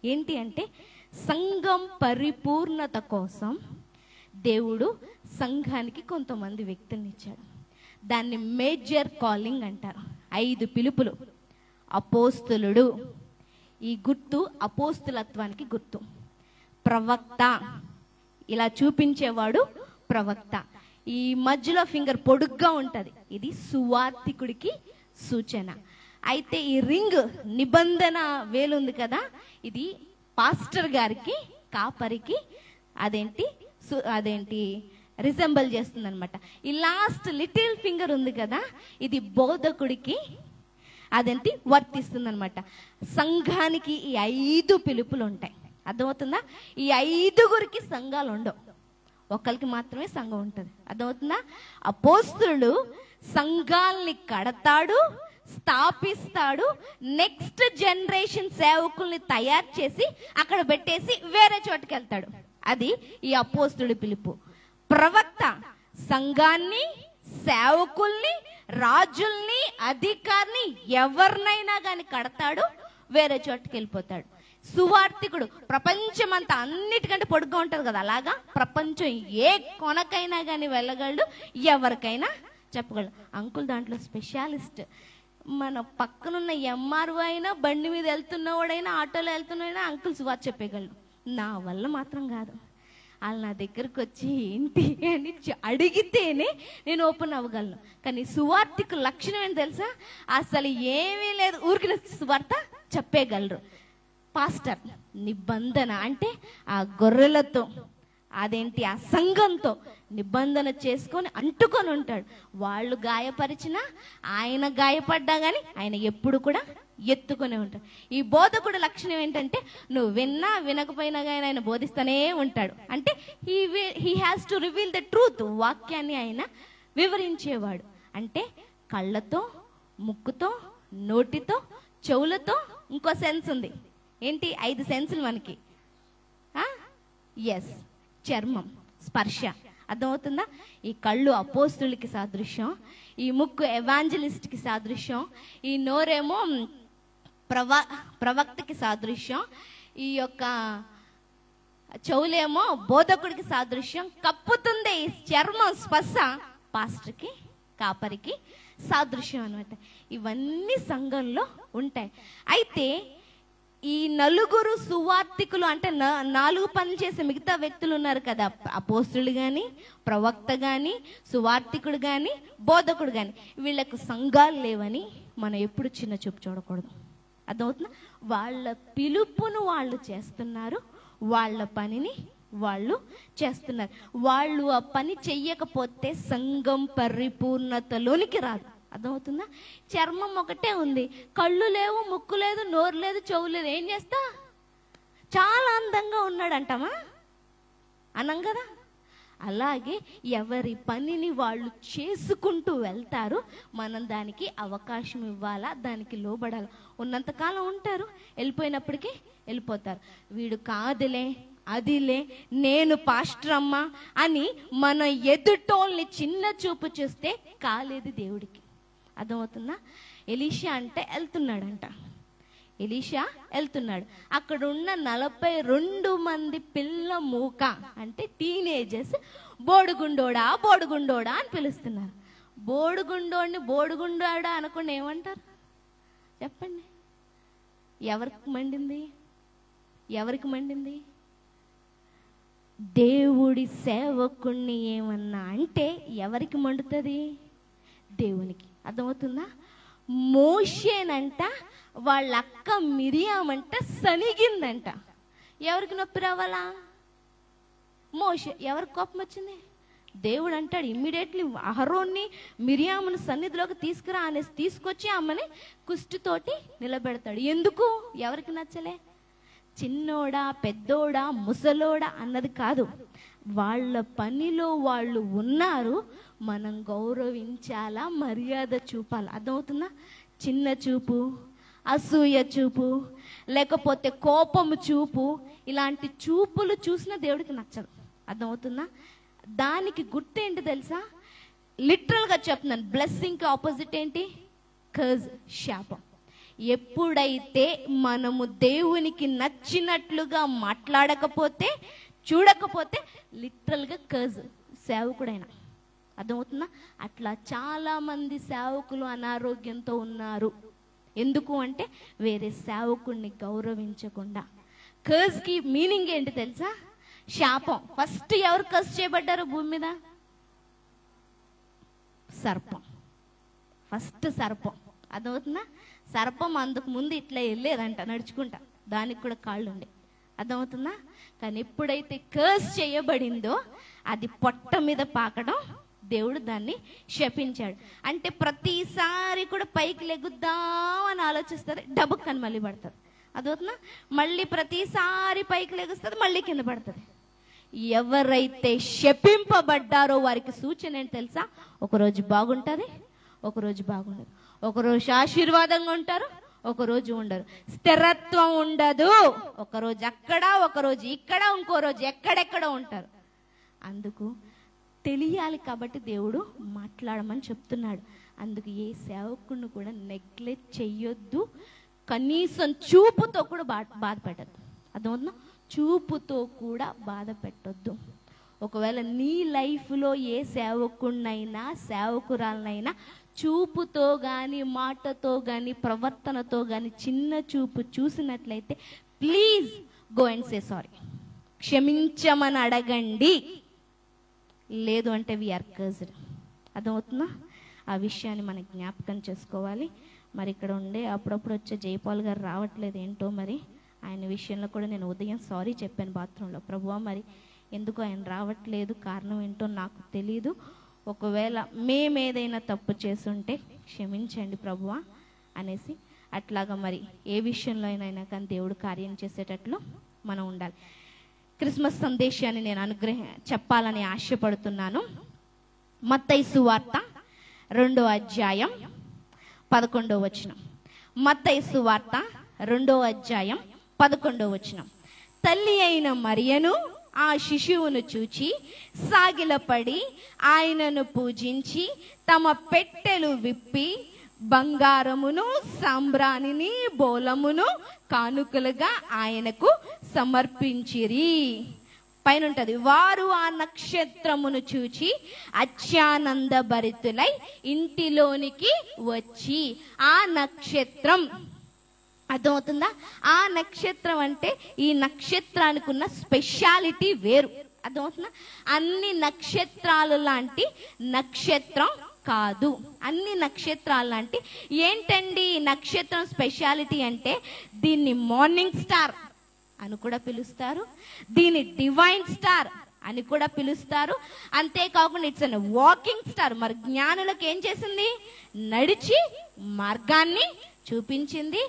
ఏంటి అంటే సంఘం పరిపూర్ణత కోసం దేవుడు సంఘానికి కొంతమంది వ్యక్తుల్ని ఇచ్చాడు. దాన్ని మేజర్ కాలింగ్ అంటారు. 5 పిలుపులు. అపోస్తులుడు, ఈ గుర్తు అపోస్తులత్వానికి గుర్తు. ప్రవక్త, ఇలా చూపించేవాడు ప్రవక్త. ఈ మధ్యలో ఫింగర్ పొడుగ్గా ఉంటుంది, ఇది సువార్తికుడికి సూచన. అయితే ఈ రింగ్ నిబంధన వేలుంది కదా, ఇది పాస్టర్ గారికి, కాపరికి అదేంటి రిసెంబల్ చేస్తుంది అనమాట. ఈ లాస్ట్ లిటిల్ ఫింగర్ ఉంది కదా, ఇది బోధకుడికి వర్తిస్తుంది అనమాట. సంఘానికి ఈ 5 పిలుపులు ఉంటాయి. అర్థమవుతుందా? ఈ 5గురికి సంఘాలు ఉండవు, ఒకరికి మాత్రమే సంఘం ఉంటుంది. అర్థమవుతుందా? అపోస్తులుడు సంఘాల్ని కడతాడు, స్థాపిస్తాడు, నెక్స్ట్ జనరేషన్ సేవకుల్ని తయారు చేసి అక్కడ పెట్టేసి వేరే చోటుకి వెళ్తాడు. అది ఈ అపోస్తులుడి పిలుపు. ప్రవక్త సంఘాన్ని, సేవకుల్ని, రాజుల్ని, అధికారిని, ఎవరినైనా కానీ కడతాడు, వేరే చోటుకి వెళ్ళిపోతాడు. సువార్తికుడు ప్రపంచమంతా అన్నిటికంటే పొడుగ్గా ఉంటుంది కదా, అలాగా ప్రపంచం ఏ కొనకైనా కానీ వెళ్ళగలడు, ఎవరికైనా చెప్పగలడు. అంకుల్ దాంట్లో స్పెషాలిస్ట్. మన పక్కనున్న ఎంఆర్ఓ అయినా, బండి మీద వెళ్తున్నవాడైనా, ఆటోలో వెళ్తున్నవాడైనా అంకుల్ సువార్త చెప్పగలడు. నా వల్ల మాత్రం కాదు. వాళ్ళు నా దగ్గరకు వచ్చి ఏంటి అని అడిగితేనే నేను ఓపెన్ అవ్వగలను. కానీ సువార్తికు లక్షణం ఏంటి తెలుసా? అసలు ఏమీ లేదు, ఊరికి సువార్త చెప్పేయగలరు. పాస్టర్ నిబంధన అంటే ఆ గొర్రెలతో, ఆ సంఘంతో నిబంధన చేసుకొని అంటుకొని ఉంటాడు. వాళ్ళు గాయపరిచినా, ఆయన గాయపడ్డా కానీ ఆయన ఎప్పుడు కూడా ఎత్తుకునే ఉంటాడు. ఈ బోధకుడు లక్షణం ఏంటంటే నువ్వు విన్నా వినకపోయినా కానీ ఆయన బోధిస్తూనే ఉంటాడు. అంటే he has to reveal the truth. వాక్యాన్ని ఆయన వివరించేవాడు. అంటే కళ్ళతో, ముక్కుతో, నోటితో, చెవులతో, ఇంకో సెన్స్ ఉంది. ఏంటి? 5 సెన్సులు మనకి. ఎస్, చర్మం, స్పర్శ. అర్థమవుతుందా? ఈ కళ్ళు అపోస్తులకి సాదృశ్యం, ఈ ముక్కు ఎవాంజలిస్ట్కి సాదృశ్యం, ఈ నోరేమో ప్రవక్తకి సాదృశ్యం, ఈ యొక్క చెవులేమో బోధకుడికి సాదృశ్యం. కప్పుతుంది ఈ చర్మం, స్పర్శ పాస్టర్కి, కాపరికి సాదృశ్యం అనమాట. ఇవన్నీ సంఘంలో ఉంటాయి. అయితే ఈ 4 సువార్తికులు అంటే 4 పనులు చేసే మిగతా వ్యక్తులు ఉన్నారు కదా, అపోస్తులు కానీ, ప్రవక్త కానీ, సువార్తికుడు కానీ, బోధకుడు కానీ, వీళ్ళకు సంఘాలు లేవని మనం ఎప్పుడు చిన్న చూపు చూడకూడదు. అర్థమవుతుందా? వాళ్ళ పిలుపును వాళ్ళు చేస్తున్నారు, వాళ్ళ పనిని వాళ్ళు చేస్తున్నారు. వాళ్ళు ఆ పని చెయ్యకపోతే సంఘం పరిపూర్ణతలోనికి రాదు. అర్థమవుతుందా? చర్మం ఒకటే ఉంది, కళ్ళు లేవు, ముక్కు లేదు, నోరు లేదు, చెవు లేదు, ఏం చేస్తా? చాలా అందంగా ఉన్నాడంటామా? అనం కదా. అలాగే ఎవరి పనిని వాళ్ళు చేసుకుంటూ వెళ్తారు. మనం దానికి అవకాశం ఇవ్వాలా, దానికి లోబడాలి. ఉన్నంతకాలం ఉంటారు, వెళ్ళిపోయినప్పటికీ వెళ్ళిపోతారు. వీడు కాదులే, అదిలే, నేను పాస్టర్ అమ్మ అని మన ఎదుటోల్ని చిన్న చూపు చూస్తే కాలేదు దేవుడికి. అర్థమవుతుందా? ఎలీషా అంటే వెళ్తున్నాడంట. ఎలీషా వెళ్తున్నాడు. అక్కడ ఉన్న 42 మంది పిల్ల మూక అంటే టీనేజర్స్ బోడుగుండోడా బోడుగుండోడా అని పిలుస్తున్నారు. బోడుగుండోడిని బోడుగుండోడా అనుకుని ఏమంటారు చెప్పండి? ఎవరికి మండింది? ఎవరికి మండింది? దేవుడి సేవకుణ్ణి ఏమన్నా అంటే ఎవరికి మండుతుంది? దేవునికి. అర్థమవుతుందా? మోషేనంట వాళ్ళ అక్క మిరియామంట సనిగిందంట. ఎవరికి నొప్పి రావాలా? మోషే. ఎవరికి కోపం వచ్చింది? దేవుడు అంటాడు ఇమ్మీడియట్లీ అహరోన్ని, మిరియామును సన్నిధిలోకి తీసుకురా అనేసి తీసుకొచ్చి ఆమెని కుష్టితోటి నిలబెడతాడు. ఎందుకు? ఎవరికి నచ్చలే? చిన్నోడా, పెద్దోడా, ముసలోడా అన్నది కాదు, వాళ్ళ పనిలో వాళ్ళు ఉన్నారు, మనం గౌరవించాలా, మర్యాద చూపాలా. అర్థమవుతుందా? చిన్న చూపు, అసూయ చూపు, లేకపోతే కోపము చూపు, ఇలాంటి చూపులు చూసిన దేవుడికి నచ్చదు. అర్థమవుతుందా? దానికి గుర్తు ఏంటి తెలుసా? లిటరల్గా చెప్తున్నాను, బ్లెస్సింగ్కి ఆపోజిట్ ఏంటి? కర్జ్, శాపం. ఎప్పుడైతే మనము దేవునికి నచ్చినట్లుగా మాట్లాడకపోతే, చూడకపోతే లిటరల్గా కర్జ్ సేవకుడైనా. అర్థమవుతుందా? అట్లా చాలా మంది సేవకులు అనారోగ్యంతో ఉన్నారు. ఎందుకు అంటే వేరే సేవకుడిని గౌరవించకుండా. కర్జ్కి మీనింగ్ ఏంటి తెలుసా? శాపం. ఫస్ట్ ఎవరు కర్జ్ చేయబడ్డారు భూమి మీద? సర్పం. ఫస్ట్ సర్పం. అర్థమవుతుందా? సర్పం అందుకు ముందు ఇట్లా వెళ్ళేదంట నడుచుకుంటా, దానికి కూడా కాళ్ళు ఉండే. అర్థమవుతుందా? కానీ ఎప్పుడైతే కర్జ్ చేయబడిందో అది పొట్ట మీద పాకడం, దేవుడు దాన్ని శపించాడు. అంటే ప్రతిసారి కూడా పైకి లెగుద్దామని ఆలోచిస్తారు, డబ్బుక్కని మళ్ళీ పడుతుంది. అదవుతుందా? మళ్ళీ ప్రతిసారి పైకి లెగుస్తుంది, మళ్ళీ కింద పడుతుంది. ఎవరైతే శపింపబడ్డారో వారికి సూచన ఏంటి తెలుసా? ఒకరోజు బాగుంటుంది, ఒకరోజు బాగుండదు. ఒకరోజు ఆశీర్వాదంగా ఉంటారు, ఒకరోజు ఉండరు. స్థిరత్వం ఉండదు. ఒకరోజు అక్కడ, ఒకరోజు ఇక్కడ, ఇంకో రోజు ఎక్కడెక్కడో ఉంటారు. అందుకు తెలియాలి కాబట్టి దేవుడు మాట్లాడమని చెప్తున్నాడు. అందుకు ఏ సేవకుడిని కూడా నెగ్లెక్ట్ చెయ్యొద్దు. కనీసం చూపుతో కూడా బాధ పెట్టద్దు. అర్థమవుతుందా? చూపుతో కూడా బాధ పెట్టొద్దు. ఒకవేళ నీ లైఫ్లో ఏ సేవకుడినైనా సేవకురాలనైనా చూపుతో కానీ, మాటతో కానీ, ప్రవర్తనతో కానీ చిన్న చూపు చూసినట్లయితే please go and say sorry. క్షమించమని అడగండి. లేదు అంటే వీఆర్ కర్జ్డ్. అర్థమవుతుందా? ఆ విషయాన్ని మనం జ్ఞాపకం చేసుకోవాలి. మరి ఇక్కడ ఉండే అప్పుడప్పుడు వచ్చే జయపాల్ గారు రావట్లేదు ఏంటో. మరి ఆయన విషయంలో కూడా నేను ఉదయం సారీ చెప్పాను బాత్రూంలో. ప్రభువా, మరి ఎందుకు ఆయన రావట్లేదు, కారణం ఏంటో నాకు తెలీదు. ఒకవేళ మేమేదైనా తప్పు చేసుంటే క్షమించండి ప్రభువా అనేసి. అట్లాగా మరి ఏ విషయంలో అయినా కానీ దేవుడు కార్యం చేసేటట్లు మనం ఉండాలి. క్రిస్మస్ సందేశాన్ని నేను చెప్పాలని ఆశపడుతున్నాను. మత్తయి సువార్త 2వ అధ్యాయం 11వ వచనం. మత్తయి సువార్త 2వ అధ్యాయం 11వ వచనం. తల్లి అయిన మరియను ఆ శిశువును చూచి సాగిలపడి ఆయనను పూజించి తమ పెట్టెలు విప్పి బంగారమును సాంబ్రాణిని బోలమును కానుకలుగా ఆయనకు సమర్పించిరి. పైన ఉంటది, వారు ఆ నక్షత్రమును చూచి అత్యానంద భరితులై ఇంటిలోనికి వచ్చి. ఆ నక్షత్రం అర్థమవుతుందా? ఆ నక్షత్రం అంటే ఈ నక్షత్రానికి ఉన్న స్పెషాలిటీ వేరు. అర్థమవుతుందా? అన్ని నక్షత్రాలు లాంటి నక్షత్రం కాదు. అన్ని నక్షత్రాలు లాంటి ఏంటండి నక్షత్రం స్పెషాలిటీ అంటే, దీన్ని మార్నింగ్ స్టార్ అని కూడా పిలుస్తారు, దీన్ని డివైన్ స్టార్ అని కూడా పిలుస్తారు. అంతేకాకుండా ఇట్స్ అన్ వాకింగ్ స్టార్. మరి జ్ఞానులకు ఏం చేసింది? నడిచి మార్గాన్ని చూపించింది.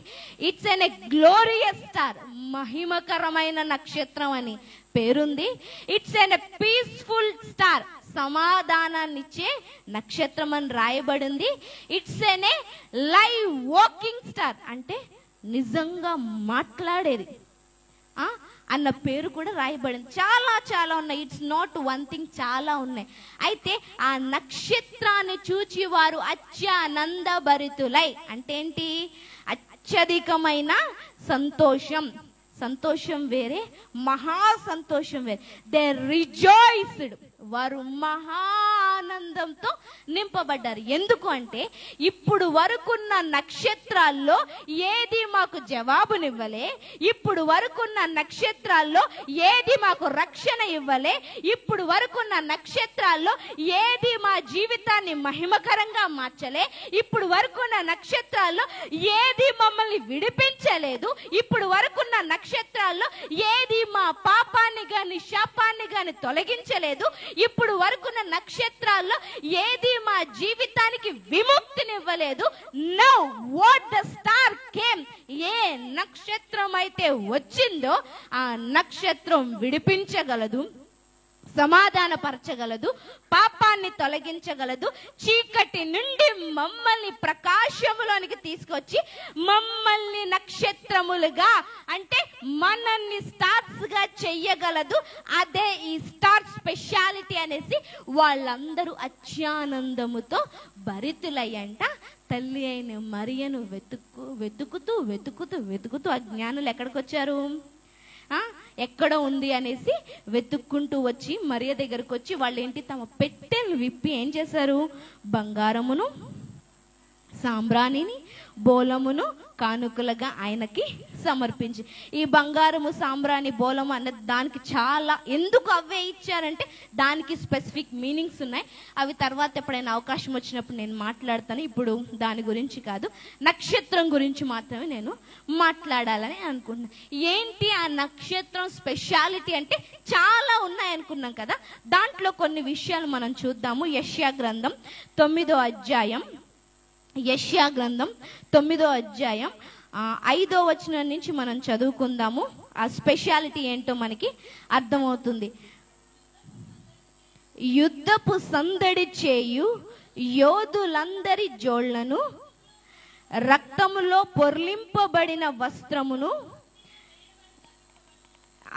ఇట్స్ అన్ గ్లోరియస్ స్టార్, మహిమకరమైన నక్షత్రం అని పేరుంది. ఇట్స్ అన్ పీస్ఫుల్ స్టార్, సమాధానాన్నిచ్చే నక్షత్రం అని రాయబడింది. It's an live walking star, అంటే నిజంగా మాట్లాడేది అన్న పేరు కూడా రాయబడింది. చాలా చాలా ఉన్నాయి. ఇట్స్ నాట్ వన్ థింగ్, చాలా ఉన్నాయి. అయితే ఆ నక్షత్రాన్ని చూచి వారు అత్యానంద భరితులై అంటే ఏంటి? అత్యధికమైన సంతోషం. సంతోషం వేరే, మహా సంతోషం వేరే. దే రిజాయిస్డ్, వారు మహా ఆనందంతో నింపబడ్డారు. ఎందుకు అంటే ఇప్పుడు వరకున్న నక్షత్రాల్లో ఏది మాకు జవాబునివ్వలే, ఇప్పుడు వరకున్న నక్షత్రాల్లో ఏది మాకు రక్షణ ఇవ్వలే, ఇప్పుడు వరకున్న నక్షత్రాల్లో ఏది మా జీవితాన్ని మహిమకరంగా మార్చలే, ఇప్పుడు వరకున్న నక్షత్రాల్లో ఏది మమ్మల్ని విడిపించలేదు, ఇప్పుడు వరకున్న నక్షత్రాల్లో ఏది మా పాపాన్ని గాని శాపాన్ని గాని తొలగించలేదు, ఇప్పుడు వరకున్న నక్షత్రాల్లో ఏది మా జీవితానికి విముక్తినివ్వలేదు. Now what the star came, ఏ నక్షత్రం అయితే వచ్చిందో ఆ నక్షత్రం విడిపించగలదు, సమాధానపరచగలదు, పాపాన్ని తొలగించగలదు, చీకటి నుండి మమ్మల్ని ప్రకాశములోనికి తీసుకొచ్చి మమ్మల్ని నక్షత్రములుగా అంటే మనల్ని స్టార్స్ గా చెయ్యగలదు. అదే ఈ స్టార్ స్పెషాలిటీ అనేసి వాళ్ళందరూ అత్యానందముతో భరితులయ్యంట. తల్లి అయిన మరియను వెతుకుతూ ఆ జ్ఞానులు ఎక్కడికి వచ్చారు? ఎక్కడ ఉంది అనేసి వెతుక్కుంటూ వచ్చి మరియ దగ్గరకు వచ్చి వాళ్ళు ఏంటి, తమ పెట్టెలు విప్పి ఏం చేశారు? బంగారమును, సాంబ్రాణిని, బోలమును కానుకలుగా ఆయనకి సమర్పించి, ఈ బంగారము, సాంబ్రాణి, బోలము అన్న దానికి చాలా ఎందుకు అవే ఇచ్చారంటే దానికి స్పెసిఫిక్ మీనింగ్స్ ఉన్నాయి. అవి తర్వాత ఎప్పుడైనా అవకాశం వచ్చినప్పుడు నేను మాట్లాడతాను. ఇప్పుడు దాని గురించి కాదు, నక్షత్రం గురించి మాత్రమే నేను మాట్లాడాలని అనుకుంటున్నాను. ఏంటి ఆ నక్షత్రం స్పెషాలిటీ అంటే చాలా ఉన్నాయి అనుకున్నాం కదా. దాంట్లో కొన్ని విషయాలు మనం చూద్దాము. యెషయా గ్రంథం 9వ అధ్యాయం 5వ వచనం నుంచి మనం చదువుకుందాము. ఆ స్పెషాలిటీ ఏంటో మనకి అర్థమవుతుంది. యుద్ధపు సందడి చేయు యోధులందరి జోళ్లను, రక్తములో పొర్లింపబడిన వస్త్రమును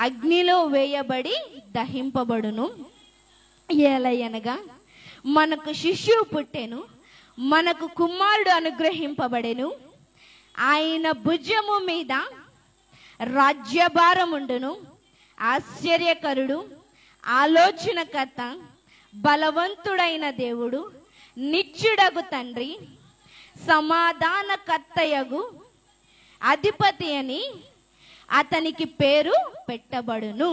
అగ్నిలో వేయబడి దహింపబడును. ఏలయనగా మనకు శిశువు పుట్టెను, మనకు కుమారుడు అనుగ్రహింపబడెను, ఆయన భుజము మీద రాజ్యభారముండును. ఆశ్చర్యకరుడు, ఆలోచనకర్త, బలవంతుడైన దేవుడు, నిత్యుడగు తండ్రి, సమాధానకర్తయగు అధిపతి అని అతనికి పేరు పెట్టబడును.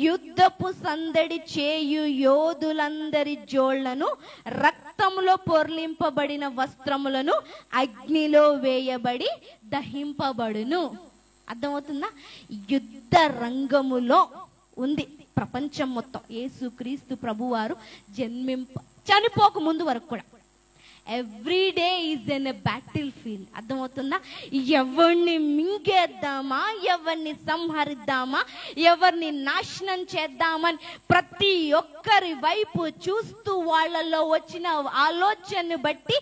యుద్ధపు సందడి చేయు యోధులందరి జోళ్లను, రక్తములో పొర్లింపబడిన వస్త్రములను అగ్నిలో వేయబడి దహింపబడును. అర్థమవుతుందా? యుద్ధ రంగములో ఉంది ప్రపంచం మొత్తం. యేసుక్రీస్తు ప్రభువారు చనిపోక ముందు వరకు కూడా every day is an a battlefield. అర్థమవుతుందా? ఎవరిని మింగేద్దామా, ఎవరిని సంహరిద్దామా, ఎవరిని నాశనం చేద్దామని ప్రతి ఒక్కరి వైపు చూస్తూ వాళ్ళలో వచ్చిన ఆలోచనను బట్టి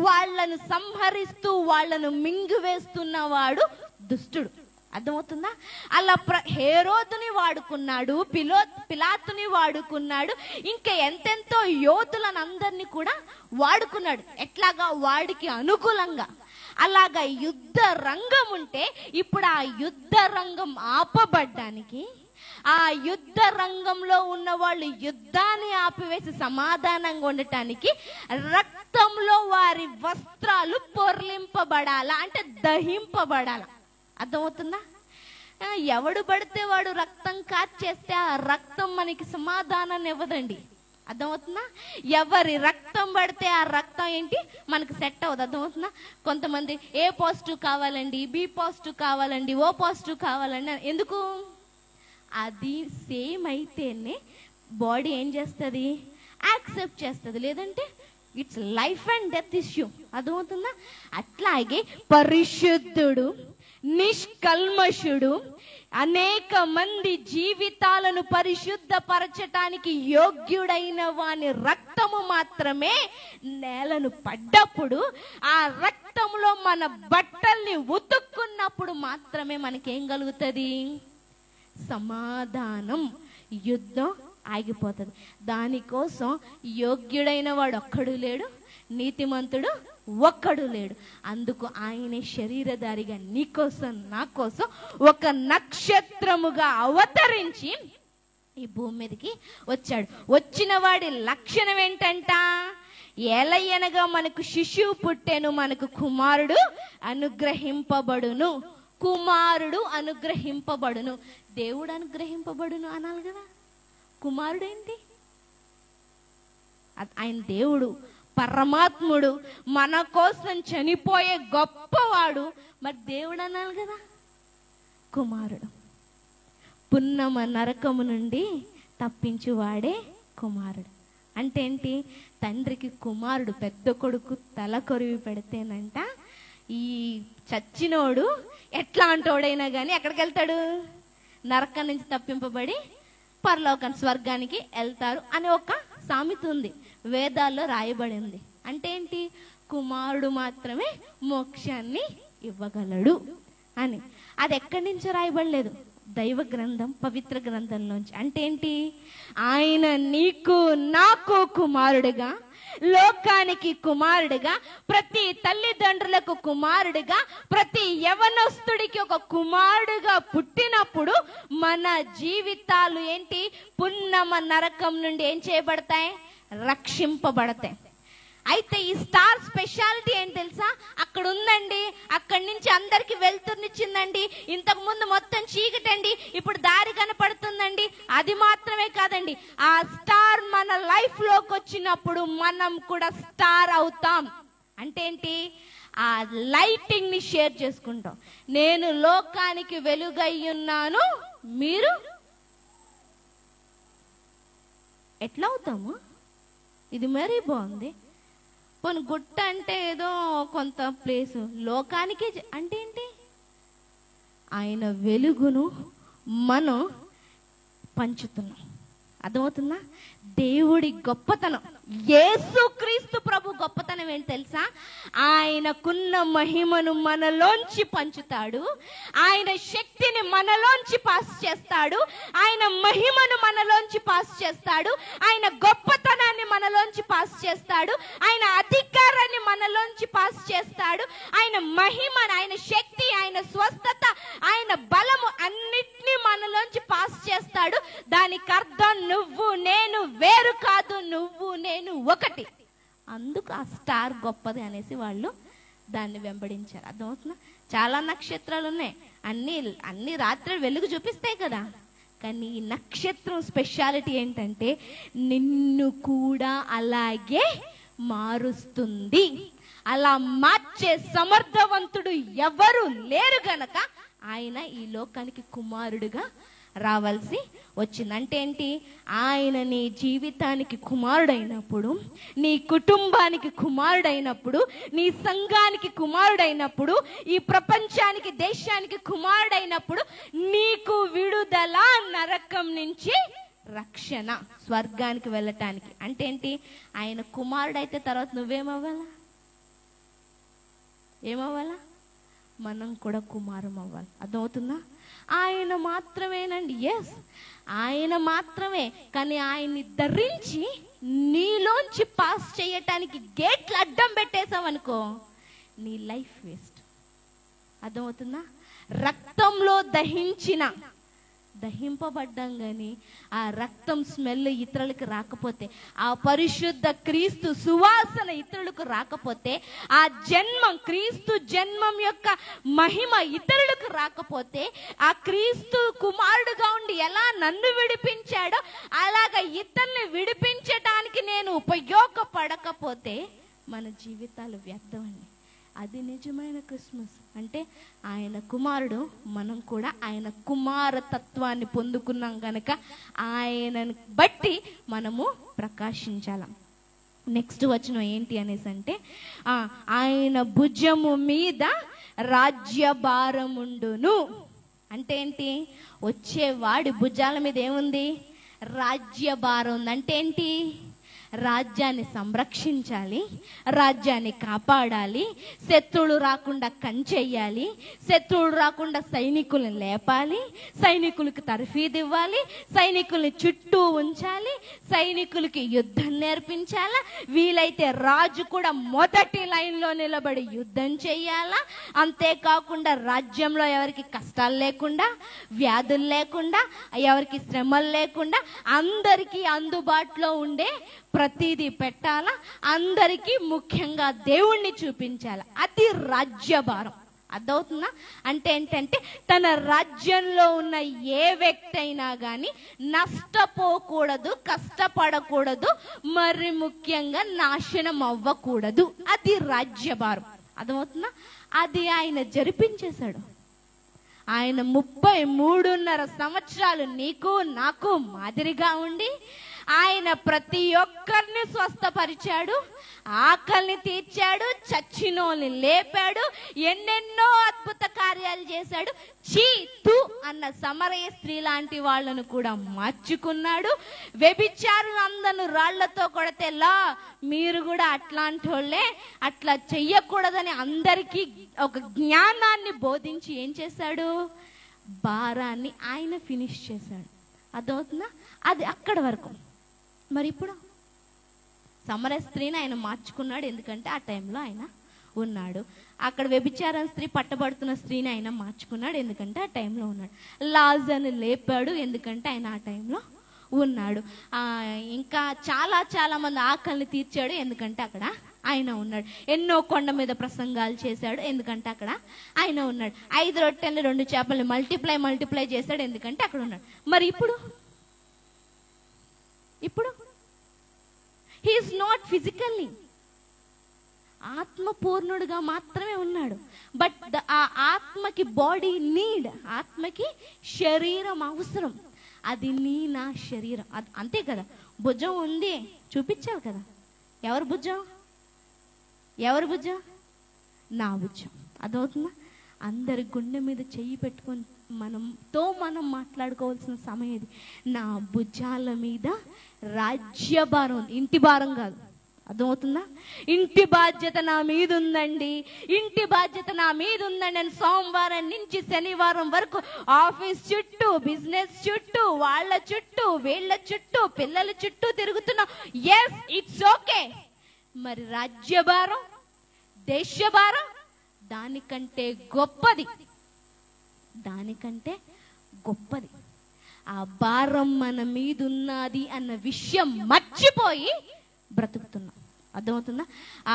వాళ్ళను సంహరిస్తూ వాళ్ళను మింగివేస్తున్నవాడు దుష్టుడు. అర్థమవుతుందా? అలా హేరోదుని వాడుకున్నాడు, పిలాతుని వాడుకున్నాడు, ఇంకా ఎంతెంతో యోధులను అందరినీ కూడా వాడుకున్నాడు. ఎట్లాగా? వాడికి అనుకూలంగా. అలాగా యుద్ధ రంగం ఉంటే ఇప్పుడు ఆ యుద్ధ రంగం ఆపబడ్డానికి, ఆ యుద్ధ రంగంలో ఉన్న వాళ్ళు యుద్ధాన్ని ఆపివేసి సమాధానంగా ఉండటానికి రక్తంలో వారి వస్త్రాలు పొర్లింపబడాలా, అంటే దహింపబడాల. అర్థమవుతుందా? ఎవడు పడితే వాడు రక్తం కార్చేస్తే ఆ రక్తం మనకి సమాధానాన్ని ఇవ్వదండి. అర్థమవుతుందా? ఎవరి రక్తం పడితే ఆ రక్తం ఏంటి మనకి సెట్ అవ్వదు. అర్థమవుతుందా? కొంతమంది ఏ పాజిటివ్ కావాలండి, బి పాజిటివ్ కావాలండి, ఓ పాజిటివ్ కావాలండి. ఎందుకు? అది సేమ్ అయితేనే బాడీ ఏం చేస్తుంది? యాక్సెప్ట్ చేస్తుంది. లేదంటే it's life and death issue. అర్థమవుతుందా? అట్లాగే పరిశుద్ధుడు, నిష్కల్మషుడు, అనేక మంది జీవితాలను పరిశుద్ధపరచటానికి యోగ్యుడైన వాని రక్తము మాత్రమే నేలను పడ్డప్పుడు, ఆ రక్తంలో మన బట్టల్ని ఉతుక్కున్నప్పుడు మాత్రమే మనకేం కలుగుతుంది? సమాధానం. యుద్ధం ఆగిపోతుంది. దానికోసం యోగ్యుడైన వాడు ఒక్కడు లేడు, నీతిమంతుడు ఒక్కడు లేడు. అందుకు ఆయనే శరీరధారిగా నీ కోసం నా కోసం ఒక నక్షత్రముగా అవతరించి ఈ భూమి మీదకి వచ్చాడు. వచ్చిన వాడి లక్షణం ఏంటంట? ఏలయనగా మనకు శిశువు పుట్టెను, మనకు కుమారుడు అనుగ్రహింపబడును. కుమారుడు అనుగ్రహింపబడును. దేవుడు అనుగ్రహింపబడును అనాలి కదా. కుమారుడు ఏంటి? ఆయన దేవుడు, పరమాత్ముడు, మన కోసం చనిపోయే గొప్పవాడు. మరి దేవుడు అనాలి కదా. కుమారుడు పున్నమ నరకము నుండి తప్పించువాడే కుమారుడు. అంటే ఏంటి? తండ్రికి కుమారుడు పెద్ద కొడుకు తల కొరివి పెడితేనంట ఈ చచ్చినోడు ఎట్లాంటోడైనా కానీ ఎక్కడికి వెళ్తాడు? నరకం నుంచి తప్పింపబడి పరలోకం స్వర్గానికి వెళ్తారు అని ఒక సామెత ఉంది, వేదాల్లో రాయబడింది. అంటే ఏంటి? కుమారుడు మాత్రమే మోక్షాన్ని ఇవ్వగలడు అని. అది ఎక్కడి నుంచి రాయబడలేదు? దైవ గ్రంథం, పవిత్ర గ్రంథంలోంచి. అంటే ఏంటి? ఆయన నీకు నాకు కుమారుడుగా, లోకానికి కుమారుడిగా, ప్రతి తల్లిదండ్రులకు కుమారుడిగా, ప్రతి యవనస్తుడికి ఒక కుమారుడుగా పుట్టినప్పుడు మన జీవితాలు ఏంటి? పున్నమ నరకం నుండి ఏం చేయబడతాయి? రక్షింపబడతాయి. అయితే ఈ స్టార్ స్పెషాలిటీ ఏంటి తెలుసా? అక్కడ ఉందండి, అక్కడి నుంచి అందరికి వెళ్తునిచ్చిందండి. ఇంతకు ముందు మొత్తం చీకటండి, ఇప్పుడు దారి కనపడుతుందండి. అది మాత్రమే కాదండి, ఆ స్టార్ మన లైఫ్ లోకి వచ్చినప్పుడు మనం కూడా స్టార్ అవుతాం. అంటే ఏంటి? ఆ లైటింగ్ ని షేర్ చేసుకుంటాం. నేను లోకానికి వెలుగయ్యున్నాను, మీరు ఎట్లా అవుతాము? ఇది మరీ బాగుంది. పోనీ గుట్ట అంటే ఏదో కొంత ప్లేసు, లోకానికి అంటే ఏంటి? ఆయన వెలుగును మనం పంచుతున్నాం. అర్థమవుతుందా? దేవుడి గొప్పతనం, యేసుక్రీస్తు ప్రభు గొప్పతనం ఏంటి తెలుసా? ఆయనకున్న మహిమను మనలోంచి పంచుతాడు, ఆయన శక్తిని మనలోంచి పాస్ చేస్తాడు, ఆయన మహిమను మనలోంచి పాస్ చేస్తాడు, ఆయన గొప్పతనాన్ని మనలోంచి పాస్ చేస్తాడు, ఆయన అధికారాన్ని మనలోంచి పాస్ చేస్తాడు, ఆయన మహిమను, ఆయన శక్తి, ఆయన స్వస్థత, ఆయన బలము అన్నిటినీ మనలోంచి పాస్ చేస్తాడు. దానికి అర్థం నువ్వు నేను వేరు కాదు, నువ్వు నేను ఒకటి. అందుకు ఆ స్టార్ గొప్పది అనేసి వాళ్ళు దాన్ని వెంబడించారు. అర్థమవుతుందా? చాలా నక్షత్రాలు ఉన్నాయి, అన్ని రాత్రి వెలుగు చూపిస్తాయి కదా, కానీ ఈ నక్షత్రం స్పెషాలిటీ ఏంటంటే నిన్ను కూడా అలాగే మారుస్తుంది. అలా మార్చే సమర్థవంతుడు ఎవరు లేరు గనక ఆయన ఈ లోకానికి కుమారుడుగా రావాల్సి వచ్చింది. అంటే ఏంటి? ఆయన నీ జీవితానికి కుమారుడైనప్పుడు, నీ కుటుంబానికి కుమారుడైనప్పుడు, నీ సంఘానికి కుమారుడైనప్పుడు, ఈ ప్రపంచానికి, దేశానికి కుమారుడైనప్పుడు నీకు విడుదల, నరకం నుంచి రక్షణ, స్వర్గానికి వెళ్ళటానికి. అంటే ఏంటి? ఆయన కుమారుడైతే తర్వాత నువ్వేమవ్వాలా? ఏమవ్వాలా? మనం కూడా కుమారం అవ్వాలి. అర్థమవుతుందా? ఆయన మాత్రమేనండి, ఎస్ ఆయన మాత్రమే. కానీ ఆయన్ని ధరించి నీలోంచి పాస్ చేయటానికి గేట్లు అడ్డం పెట్టేసావనుకో, నీ లైఫ్ వేస్ట్. అర్థమవుతుందా? రక్తంలో దహింపబడ్డాం కానీ ఆ రక్తం స్మెల్ ఇతరులకు రాకపోతే, ఆ పరిశుద్ధ క్రీస్తు సువాసన ఇతరులకు రాకపోతే, ఆ జన్మం, క్రీస్తు జన్మం యొక్క మహిమ ఇతరులకు రాకపోతే, ఆ క్రీస్తు కుమారుడుగా ఉండి ఎలా నన్ను విడిపించాడో అలాగ ఇతరుల్ని విడిపించడానికి నేను ఉపయోగపడకపోతే మన జీవితాలు వ్యర్థమండి. అది నిజమైన క్రిస్మస్. అంటే ఆయన కుమారుడు, మనం కూడా ఆయన కుమారతత్వాన్ని పొందుకున్నాం కనుక ఆయనను బట్టి మనము ప్రకాశించాల. నెక్స్ట్ వచనం ఏంటి అనేసి అంటే, ఆయన భుజము మీద రాజ్యభారముండును. అంటే ఏంటి? వచ్చేవాడి భుజాల మీద ఏముంది? రాజ్యభారం ఉంది. అంటే ఏంటి? రాజ్యాన్ని సంరక్షించాలి, రాజ్యాన్ని కాపాడాలి, శత్రువులు రాకుండా కంచెయ్యాలి, శత్రువులు రాకుండా సైనికులను లేపాలి, సైనికులకు తర్ఫీదు ఇవ్వాలి, సైనికుల్ని చుట్టూ ఉంచాలి, సైనికులకి యుద్ధం నేర్పించాలా, వీలైతే రాజు కూడా మొదటి లైన్లో నిలబడి యుద్ధం చెయ్యాలా. అంతేకాకుండా రాజ్యంలో ఎవరికి కష్టాలు లేకుండా, వ్యాధులు లేకుండా, ఎవరికి శ్రమలు లేకుండా అందరికీ అందుబాటులో ఉండే ప్రతిదీ పెట్టాలా, అందరికీ ముఖ్యంగా దేవుణ్ణి చూపించాలి. అది రాజ్యభారం. అర్థమవుతుందా? అంటే ఏంటంటే తన రాజ్యంలో ఉన్న ఏ వ్యక్తి అయినా కానీ నష్టపోకూడదు, కష్టపడకూడదు, మరి ముఖ్యంగా నాశనం అవ్వకూడదు. అది రాజ్యభారం. అర్థమవుతుందా? అది ఆయన జరిపించేశాడు. ఆయన 33.5 సంవత్సరాలు నీకు నాకు మాదిరిగా ఉండి ఆయన ప్రతి ఒక్కరిని స్వస్థపరిచాడు, ఆకలిని తీర్చాడు, చచ్చినోల్ని లేపాడు, ఎన్నెన్నో అద్భుత కార్యాలు చేశాడు. చీతు అన్న సమరయ స్త్రీ లాంటి వాళ్ళను కూడా మార్చుకున్నాడు. వ్యభిచారులందరూ రాళ్లతో కొడితే లా మీరు కూడా అట్లాంటి వాళ్ళే, అట్లా చెయ్యకూడదని అందరికీ ఒక జ్ఞానాన్ని బోధించి ఏం చేశాడు? భారాన్ని ఆయన ఫినిష్ చేశాడు. అర్థమవుతుందా? అది అక్కడి వరకు. మరి ఇప్పుడు సమర స్త్రీని ఆయన మార్చుకున్నాడు, ఎందుకంటే ఆ టైంలో ఆయన ఉన్నాడు. అక్కడ వ్యభిచార స్త్రీ పట్టబడుతున్న స్త్రీని ఆయన మార్చుకున్నాడు, ఎందుకంటే ఆ టైంలో ఉన్నాడు. లాజర్ని లేపాడు, ఎందుకంటే ఆయన ఆ టైంలో ఉన్నాడు. ఇంకా చాలా చాలా మంది ఆకలిని తీర్చాడు, ఎందుకంటే అక్కడ ఆయన ఉన్నాడు. ఎన్నో కొండ మీద ప్రసంగాలు చేశాడు, ఎందుకంటే అక్కడ ఆయన ఉన్నాడు. 5 రొట్టెలు 2 చేపల్ని మల్టిప్లై చేశాడు, ఎందుకంటే అక్కడ ఉన్నాడు. మరి ఇప్పుడు హీఈస్ నాట్ ఫిజికల్లీ, ఆత్మపూర్ణుడుగా మాత్రమే ఉన్నాడు. బట్ ఆ ఆత్మకి బాడీ నీడ్, ఆత్మకి శరీరం అవసరం. అది నా శరీరం, అంతే కదా. భుజం ఉంది, చూపించాలి కదా. ఎవరి భుజం? నా భుజం. అదవుతుందా? అందరి గుండె మీద చెయ్యి పెట్టుకొని మనం మాట్లాడుకోవాల్సిన సమయం ఇది. నా భుజాల మీద రాజ్యభారం ఉంది, ఇంటి భారం కాదు. అర్థమవుతుందా? ఇంటి బాధ్యత నా మీద ఉందండి, అని సోమవారం నుంచి శనివారం వరకు ఆఫీస్ చుట్టూ, బిజినెస్ చుట్టూ, వాళ్ళ చుట్టూ, వీళ్ళ చుట్టూ, పిల్లల చుట్టూ తిరుగుతున్నా. Yes, it's okay. మరి రాజ్యభారం, దేశభారం దానికంటే గొప్పది. ఆ భారం మన మీద ఉన్నది అన్న విషయం మర్చిపోయి బ్రతుకుతున్నాం. అర్థమవుతుందా?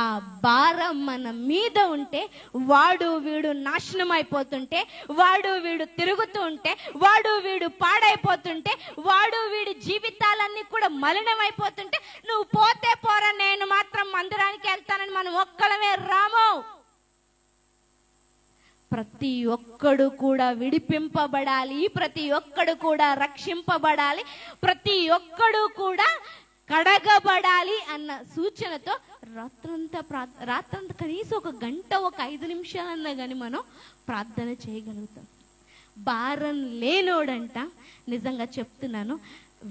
ఆ భారం మన మీద ఉంటే వాడు వీడు నాశనం అయిపోతుంటే, వాడు వీడు తిరుగుతూ ఉంటే, వాడు వీడు పాడైపోతుంటే, వాడు వీడి జీవితాలన్నీ కూడా మలినం అయిపోతుంటే, నువ్వు పోతే పోరా, నేను మాత్రం మందిరానికి వెళ్తానని మనం ఒక్కలమే రాము. ప్రతి ఒక్కడు కూడా విడిపింపబడాలి, ప్రతి ఒక్కడు కూడా రక్షింపబడాలి, ప్రతి ఒక్కడు కూడా కడగబడాలి అన్న సూచనతో రాత్రంతా కనీసం 1 గంట, 5 నిమిషాలన్నా కానీ మనం ప్రార్థన చేయగలుగుతాం. భారం లేనోడంట, నిజంగా చెప్తున్నాను,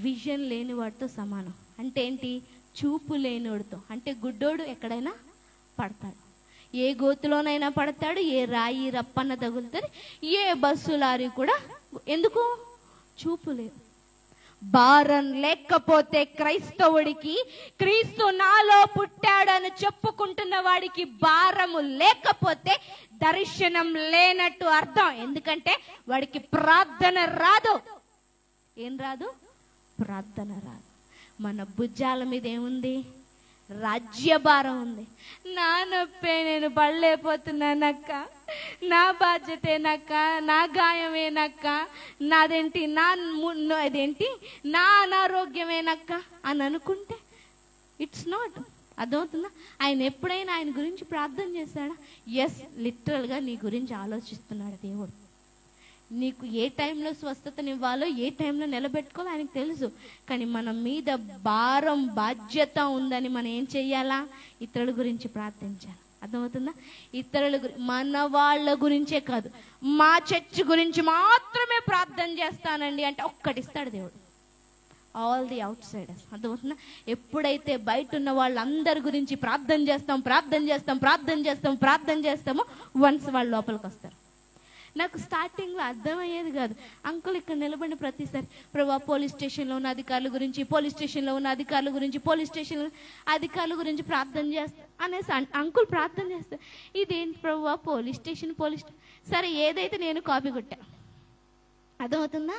విజన్ లేని వాడితో సమానం. అంటే ఏంటి? చూపు లేనోడితో. అంటే గుడ్డోడు ఎక్కడైనా పడతాడు, ఏ గోతులోనైనా పడతాడు, ఏ రాయి రప్పన్న తగులుతుంది, ఏ బస్సు లారీ కూడా. ఎందుకు? చూపు లేదు. భారం లేకపోతే క్రైస్తవుడికి, క్రీస్తు నాలో పుట్టాడని చెప్పుకుంటున్న వాడికి భారము లేకపోతే దర్శనం లేనట్టు అర్థం. ఎందుకంటే వాడికి ప్రార్థన రాదు. ఏం రాదు? ప్రార్థన రాదు. మన భుజాల మీద ఏముంది? రాజ్యభారం ఉంది. నా నొప్పే, నేను పడలేకపోతున్నానక్క, నా బాధ్యతేనక్క, నా గాయమేనక్క, నాదేంటి, నా అనారోగ్యమేనక్క అని అనుకుంటే ఇట్స్ నాట్. అర్థమవుతుందా? ఆయన ఎప్పుడైనా ఆయన గురించి ప్రార్థన చేశాడా? ఎస్, లిటరల్గా నీ గురించి ఆలోచిస్తున్నాడు దేవుడు. నీకు ఏ టైంలో స్వస్థతనివ్వాలో, ఏ టైంలో నిలబెట్టుకోవాలో ఆయనకు తెలుసు. కానీ మన మీద భారం, బాధ్యత ఉందని మనం ఏం చెయ్యాలా? ఇతరుల గురించి ప్రార్థించాలి. అర్థమవుతుందా? మన వాళ్ళ గురించే కాదు, మా చర్చ్ గురించి మాత్రమే ప్రార్థన చేస్తానండి అంటే ఒక్కటిస్తాడు దేవుడు. All the outsiders. అర్థమవుతుందా? ఎప్పుడైతే బయట ఉన్న వాళ్ళందరి గురించి ప్రార్థన చేస్తామో వన్స్ వాళ్ళు లోపలికి వస్తారు. నాకు స్టార్టింగ్లో అర్థమయ్యేది కాదు. అంకుల్ ఇక్కడ నిలబడిన ప్రతిసారి, ప్రభా పోలీస్ స్టేషన్లో ఉన్న అధికారుల గురించి, పోలీస్ స్టేషన్ అధికారుల గురించి ప్రార్థన చేస్తా అనేసి అంకుల్ ప్రార్థన చేస్తా. ఇదేంటి ప్రభా పోలీస్ స్టేషన్. సరే, ఏదైతే నేను కాపీ కొట్టా. అర్థమవుతుందా?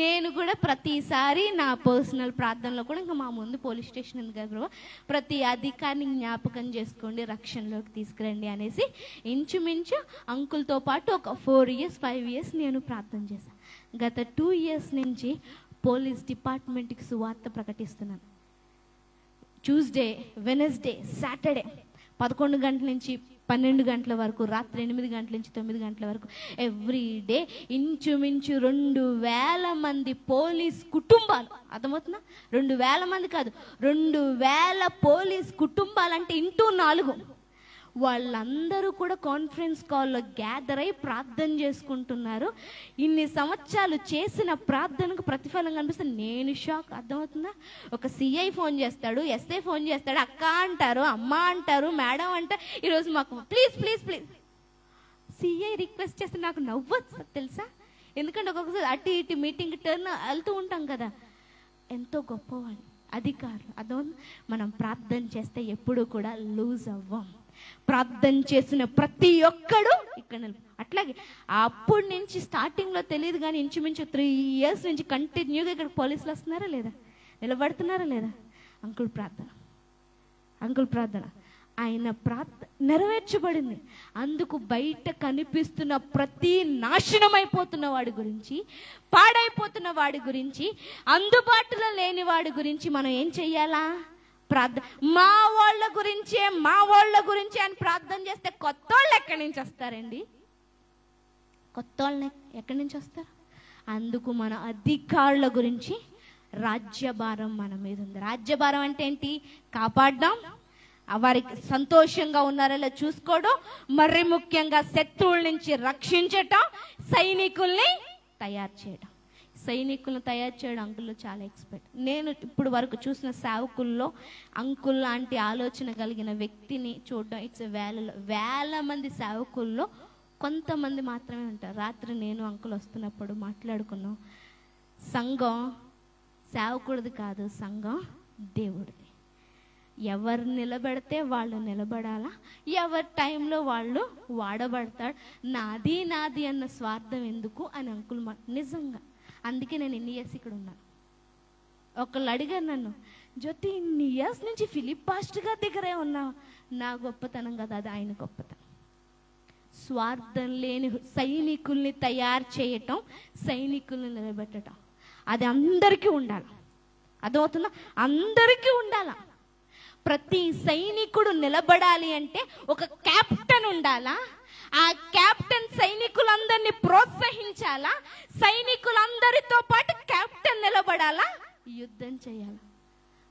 నేను కూడా ప్రతిసారి నా పర్సనల్ ప్రార్థనలో కూడా, ఇంకా మా ముందు పోలీస్ స్టేషన్ ఉంది కదా ప్రభా, ప్రతి అధికారిని జ్ఞాపకం చేసుకోండి, రక్షణలోకి తీసుకురండి అనేసి ఇంచుమించు అంకుల్తో పాటు ఒక 4 years 5 years నేను ప్రార్థన చేశాను. గత 2 years నుంచి పోలీస్ డిపార్ట్మెంట్కి సువార్త ప్రకటిస్తున్నాను. ట్యూస్డే, వెనస్డే, సాటర్డే 11 గంటల నుంచి 12 గంటల వరకు, రాత్రి 8 గంటల నుంచి 9 గంటల వరకు ఎవ్రీడే ఇంచుమించు 2000 మంది పోలీస్ కుటుంబాలు. అర్థమవుతుందా? 2000 మంది కాదు, 2000 పోలీస్ కుటుంబాలంటే ఇంటూ 4. వాళ్ళందరూ కూడా కాన్ఫరెన్స్ కాల్లో గ్యాదర్ అయి ప్రార్థన చేసుకుంటున్నారు. ఇన్ని సంవత్సరాలు చేసిన ప్రార్థనకు ప్రతిఫలం కనిపిస్తుంది. నేను షాక్. అర్థమవుతుందా? ఒక సిఐ ఫోన్ చేస్తాడు, ఎస్ఐ ఫోన్ చేస్తాడు, అక్క అంటారు, అమ్మ అంటారు, మేడం అంటారు, ఈరోజు మాకు ప్లీజ్ సిఐ రిక్వెస్ట్ చేస్తే నాకు నవ్వచ్చు తెలుసా. ఎందుకంటే ఒక్కొక్కసారి అటు ఇటు మీటింగ్ టర్న్ వెళ్తూ ఉంటాం కదా. ఎంతో గొప్పవాడిని. అధికారులు. అదో మనం ప్రార్థన చేస్తే ఎప్పుడు కూడా లూజ్ అవ్వం. ప్రార్థన చేసిన ప్రతి ఒక్కడు ఇక్కడ అట్లాగే అప్పటి నుంచి స్టార్టింగ్లో తెలియదు కానీ ఇంచుమించు 3 years నుంచి కంటిన్యూగా ఇక్కడ పోలీసులు వస్తున్నారా లేదా, నిలబడుతున్నారా లేదా? అంకుల్ ప్రార్థన ఆయన ప్రార్థన నెరవేర్చబడింది. అందుకు బయట కనిపిస్తున్న ప్రతి నాశనమైపోతున్న వాడి గురించి, పాడైపోతున్న వాడి గురించి, అందుబాటులో లేని వాడి గురించి మనం ఏం చెయ్యాలా? ప్రార్థన. మా వాళ్ళ గురించే అని ప్రార్థన చేస్తే కొత్త వాళ్ళు ఎక్కడి నుంచి వస్తారండి? కొత్త వాళ్ళని ఎక్కడి నుంచి వస్తారు? అందుకు మన అధికారుల గురించి రాజ్యభారం మన మీద ఉంది. రాజ్యభారం అంటే ఏంటి? కాపాడడం, వారికి సంతోషంగా ఉన్నారో చూసుకోవడం, మరి ముఖ్యంగా శత్రువుల నుంచి రక్షించటం, సైనికుల్ని తయారు చేయడం. సైనికులను తయారు చేయడం అంకుల్లో చాలా ఎక్స్పర్ట్. నేను ఇప్పుడు వరకు చూసిన సేవకుల్లో అంకుల్ లాంటి ఆలోచన కలిగిన వ్యక్తిని చూడడం ఇట్స్ వేల మంది సేవకుల్లో కొంతమంది మాత్రమే ఉంటారు. రాత్రి నేను అంకుల్ వస్తున్నప్పుడు మాట్లాడుకున్నాం, సంఘం సేవకుడిది కాదు, సంఘం దేవుడిది. ఎవరు నిలబెడితే వాళ్ళు నిలబడాలా, ఎవరి టైంలో వాళ్ళు వాడబడతాడు. నాది అన్న స్వార్థం ఎందుకు అని అంకుల్ నిజంగా. అందుకే నేను ఇన్ని ఇయర్స్ ఇక్కడ ఉన్నాను. ఒకళ్ళు అడిగారు నన్ను, జ్యోతి ఇన్ని ఇయర్స్ నుంచి ఫిలిప్ పాస్టర్ గారి దగ్గరే ఉన్నావు. నా గొప్పతనం కదా, అది ఆయన గొప్పతనం. స్వార్థం లేని సైనికుల్ని తయారు చేయటం, సైనికుల్ని నిలబెట్టడం, అది అందరికీ ఉండాలి. అదవుతుందా? అందరికీ ఉండాల. ప్రతి సైనికుడు నిలబడాలి అంటే ఒక క్యాప్టెన్ ఉండాలా. ఆ క్యాప్టెన్ సైనికులందరినీ ప్రోత్సహించాలా. సైనికులందరితో పాటు క్యాప్టెన్ నిలబడాలా, యుద్ధం చేయాలి.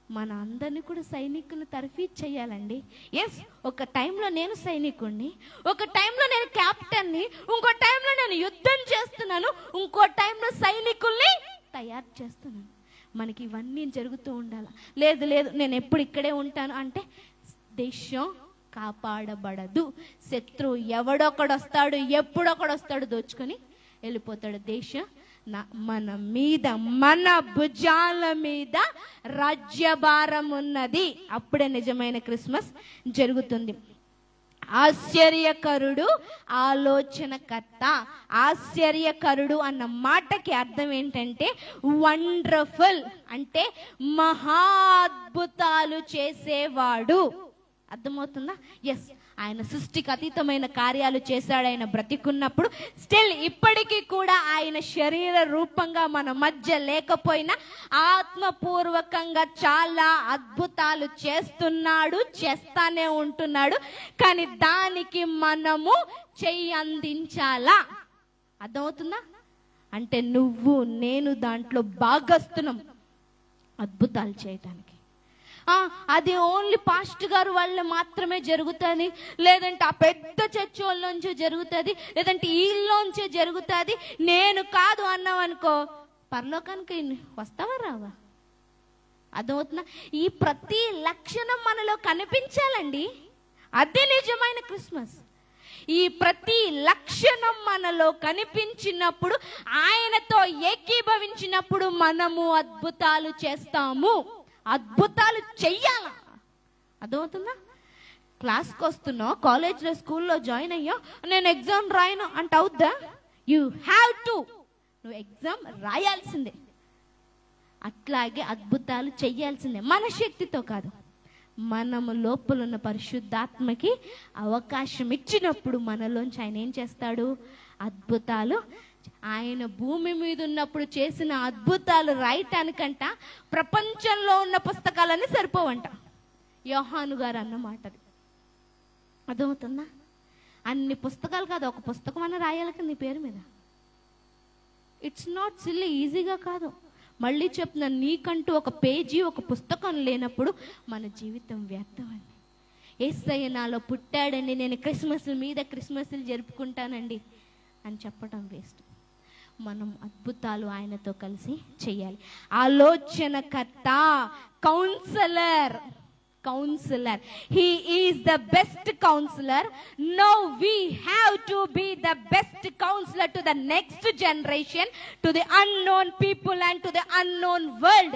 మన అందరినీ కూడా సైనికులు తర్ఫీ చేయాలండి. ఎస్, ఒక టైంలో నేను సైనికుడిని, ఒక టైంలో నేను క్యాప్టెన్ని, ఇంకో టైంలో నేను యుద్ధం చేస్తున్నాను, ఇంకో టైంలో సైనికుల్ని తయారు చేస్తున్నాను. మనకి ఇవన్నీ జరుగుతూ ఉండాలి. లేదు నేను ఎప్పుడు ఇక్కడే ఉంటాను అంటే దేశం కాపాడబడదు. శత్రువు ఎవడొకడొస్తాడు, ఎప్పుడొకడొస్తాడు, దోచుకొని వెళ్ళిపోతాడు. దేశం మన మీద, మన భుజాల మీద రాజ్యభారం ఉన్నది. అప్పుడే నిజమైన క్రిస్మస్ జరుగుతుంది. ఆశ్చర్యకరుడు, ఆలోచనకర్త. ఆశ్చర్యకరుడు అన్న మాటకి అర్థం ఏంటంటే వండర్ఫుల్, అంటే మహా అద్భుతాలు చేసేవాడు. అర్థమవుతుందా? ఎస్, ఆయన సృష్టికి అతీతమైన కార్యాలు చేశాడు. ఆయన బ్రతికున్నప్పుడు స్టిల్ ఇప్పటికీ కూడా ఆయన శరీర రూపంగా మన మధ్య లేకపోయినా ఆత్మపూర్వకంగా చాలా అద్భుతాలు చేస్తున్నాడు, చేస్తానే ఉంటున్నాడు. కానీ దానికి మనము చెయ్యి అందించాలా. అర్థమవుతుందా? అంటే నువ్వు నేను దాంట్లో భాగస్తున్నాం అద్భుతాలు చేయటానికి. అది ఓన్లీ పాస్టర్ గారు వాళ్ళు మాత్రమే జరుగుతుంది, లేదంటే ఆ పెద్ద చర్చి వాళ్ళలోంచి జరుగుతుంది, లేదంటే వీళ్ళలోంచే జరుగుతుంది, నేను కాదు అన్నావు అనుకో, పరలోకానికి వస్తావా రావా? అదవుతున్నా? ఈ ప్రతి లక్షణం మనలో కనిపించాలండి. అదే నిజమైన క్రిస్మస్. ఈ ప్రతి లక్షణం మనలో కనిపించినప్పుడు, ఆయనతో ఏకీభవించినప్పుడు మనము అద్భుతాలు చేస్తాము. అద్భుతాలు చెయ్యాలా. అర్థమవుతుందా? క్లాస్కి వస్తున్నావు, కాలేజ్లో స్కూల్లో జాయిన్ అయ్యావు, నేను ఎగ్జామ్ రాయను అంటే అవుద్దా? యూ హ్యావ్ టు, నువ్వు ఎగ్జామ్ రాయాల్సిందే. అట్లాగే అద్భుతాలు చెయ్యాల్సిందే. మన శక్తితో కాదు, మనము లోపల ఉన్న పరిశుద్ధాత్మకి అవకాశం ఇచ్చినప్పుడు మనలోంచి ఆయన ఏం చేస్తాడు? అద్భుతాలు. ఆయన భూమి మీద ఉన్నప్పుడు చేసిన అద్భుతాలు రాయటానికంట ప్రపంచంలో ఉన్న పుస్తకాలన్నీ సరిపోవంట. యోహాను గారు అన్నమాటది. అర్థమవుతుందా? అన్ని పుస్తకాలు కాదు, ఒక పుస్తకం అన్న రాయాలి కదా నీ పేరు మీద. ఇట్స్ నాట్ సిల్లీ, ఈజీగా కాదు. మళ్ళీ చెప్తున్నా, నీకంటూ ఒక పేజీ, ఒక పుస్తకం లేనప్పుడు మన జీవితం వ్యర్థమండి. యేసయ్య నాలో పుట్టాడండి, నేను క్రిస్మస్ల మీద క్రిస్మస్లు జరుపుకుంటానండి అని చెప్పడం వేస్ట్. మనం అద్భుతాలు ఆయనతో కలిసి చెయ్యాలి. ఆలోచనకర్త, councillor. He is the best counselor. Now we have to be the best counselor to the next generation, to the unknown people and to the unknown world.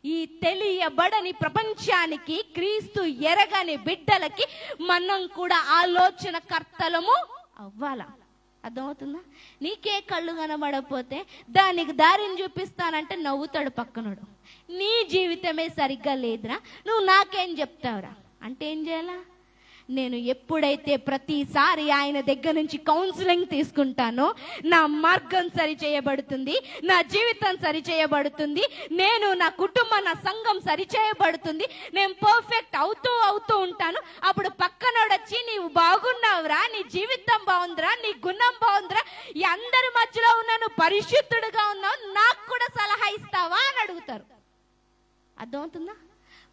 ఈ తెలియబడని ప్రపంచానికి, క్రీస్తు ఎరగని బిడ్డలకి మనం కూడా ఆలోచన కర్తలము అవ్వాలా. అర్థమవుతుందా? నీకే కళ్ళు కనబడకపోతే దానికి దారిని చూపిస్తానంటే నవ్వుతాడు పక్కనోడు. నీ జీవితమే సరిగ్గా లేదురా, నువ్వు నాకేం చెప్తావురా అంటే ఏం చేయాలా? నేను ఎప్పుడైతే ప్రతిసారి ఆయన దగ్గర నుంచి కౌన్సిలింగ్ తీసుకుంటానో నా మార్గం సరి చేయబడుతుంది, నా జీవితం సరి చేయబడుతుంది, నేను, నా కుటుంబం, నా సంఘం సరి చేయబడుతుంది, నేను పర్ఫెక్ట్ అవుతూ ఉంటాను. అప్పుడు పక్కనోడొచ్చి నీవు బాగున్నావురా, నీ జీవితం బాగుందిరా, నీ గుణం బాగుందిరా, ఈ అందరి మధ్యలో ఉన్నా నువ్వు పరిశుద్ధుడుగా ఉన్నావు, నాకు కూడా సలహా ఇస్తావా అని అడుగుతారు. అర్థమవుతుందా?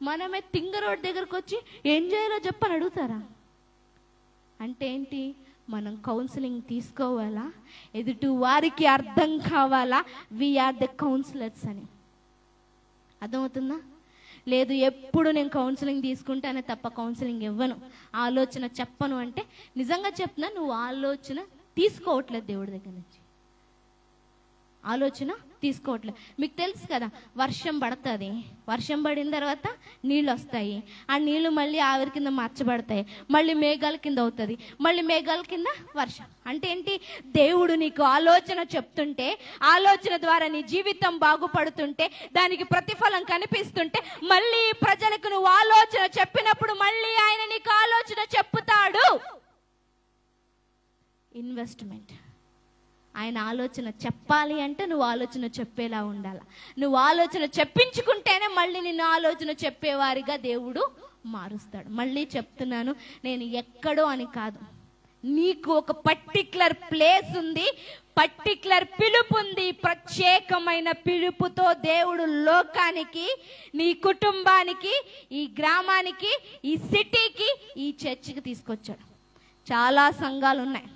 మనమే తింగరోడ్ దగ్గరకు వచ్చి ఏం చేయాలో చెప్పని అడుగుతారా? అంటే ఏంటి? మనం కౌన్సిలింగ్ తీసుకోవాలా, ఎదుటి వారికి అర్థం కావాలా, వీఆర్ ద కౌన్సిలర్స్ అని. అర్థమవుతుందా? లేదు ఎప్పుడు నేను కౌన్సిలింగ్ తీసుకుంటానే తప్ప కౌన్సిలింగ్ ఇవ్వను, ఆలోచన చెప్పను అంటే నిజంగా చెప్తున్నా, నువ్వు ఆలోచన తీసుకోవట్లేదు దేవుడి దగ్గర నుంచి. ఆలోచన తీసుకోవట్లేదు. మీకు తెలుసు కదా, వర్షం పడుతుంది, వర్షం పడిన తర్వాత నీళ్ళు వస్తాయి, ఆ నీళ్లు మళ్ళీ ఆవిరి కింద మార్చబడతాయి, మళ్ళీ మేఘాల కింద అవుతుంది, మళ్ళీ మేఘాల కింద వర్షం. అంటే ఏంటి? దేవుడు నీకు ఆలోచన చెప్తుంటే, ఆలోచన ద్వారా నీ జీవితం బాగుపడుతుంటే, దానికి ప్రతిఫలం కనిపిస్తుంటే, మళ్ళీ ప్రజలకు నువ్వు ఆలోచన చెప్పినప్పుడు మళ్ళీ ఆయన నీకు ఆలోచన చెప్పుతాడు. ఇన్వెస్ట్మెంట్. ఆయన ఆలోచన చెప్పాలి అంటే నువ్వు ఆలోచన చెప్పేలా ఉండాలి. నువ్వు ఆలోచన చెప్పించుకుంటేనే మళ్ళీ నిన్ను ఆలోచన చెప్పేవారిగా దేవుడు మారుస్తాడు. మళ్ళీ చెప్తున్నాను, నేను ఎక్కడో అని కాదు, నీకు ఒక పర్టిక్యులర్ ప్లేస్ ఉంది, పర్టిక్యులర్ పిలుపు ఉంది. ప్రత్యేకమైన పిలుపుతో దేవుడు లోకానికి, నీ కుటుంబానికి, ఈ గ్రామానికి, ఈ సిటీకి, ఈ చర్చికి తీసుకొచ్చాడు. చాలా సంఘాలు ఉన్నాయి,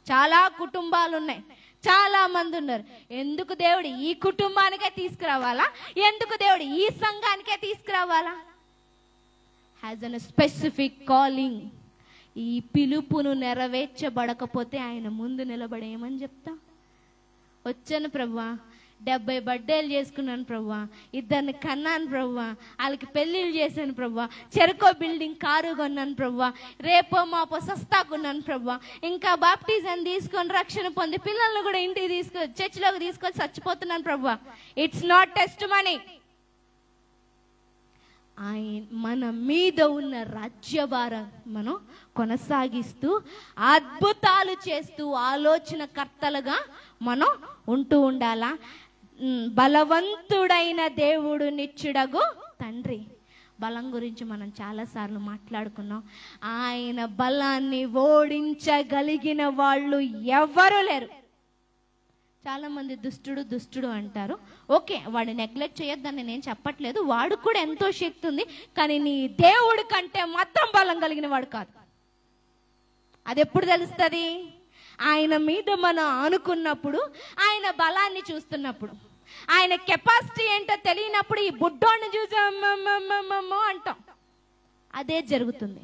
చాలా కుటుంబాలు ఉన్నాయి, చాలా మంది ఉన్నారు. ఎందుకు దేవుడు ఈ కుటుంబానికే తీసుకురావాలా? ఎందుకు దేవుడు ఈ సంఘానికే తీసుకురావాలా? Has an specific calling. ఈ పిలుపును నెరవేర్చబడకపోతే ఆయన ముందు నిలబడేమని చెప్తా? వచ్చాను ప్రభువా, 70 బర్త్డేలు చేసుకున్నాను ప్రభువా, 2 కన్నాను ప్రభువా, వాళ్ళకి పెళ్ళిళ్ళు చేశాను ప్రభువా, చెరుకో బిల్డింగ్ కారు కొన్నాను ప్రభువా, రేపో మాపో సస్తా కొన్నాను ప్రభువా, ఇంకా బాప్టిజం తీసుకొని రక్షణ పొంది పిల్లల్ని కూడా ఇంటికి చర్చిలోకి తీసుకొని చచ్చిపోతున్నాను ప్రభువా. It's not test money. ఆయన మన మీద ఉన్న రాజ్యభారం మనం కొనసాగిస్తూ, అద్భుతాలు చేస్తూ, ఆలోచన కర్తలుగా మనం ఉంటూ ఉండాలా. బలవంతుడైన దేవుడు నిత్యుడగు తండ్రి. బలం గురించి మనం చాలాసార్లు మాట్లాడుకున్నాం. ఆయన బలాన్ని ఓడించగలిగిన వాళ్ళు ఎవరు లేరు. చాలా మంది దుష్టుడు అంటారు. ఓకే, వాడిని నెగ్లెక్ట్ చేయొద్దని నేను చెప్పట్లేదు, వాడు కూడా ఎంతో శక్తి ఉంది, కానీ నీ దేవుడి కంటే మాత్రం బలం కలిగిన వాడు కాదు. అది ఎప్పుడు తెలుస్తుంది? ఆయన మీద మనం ఆనుకున్నప్పుడు, ఆయన బలాన్ని చూస్తున్నప్పుడు, ఆయన కెపాసిటీ ఏంటో తెలియనప్పుడు ఈ బుడ్డోడిని చూసి అంటాం. అదే జరుగుతుంది.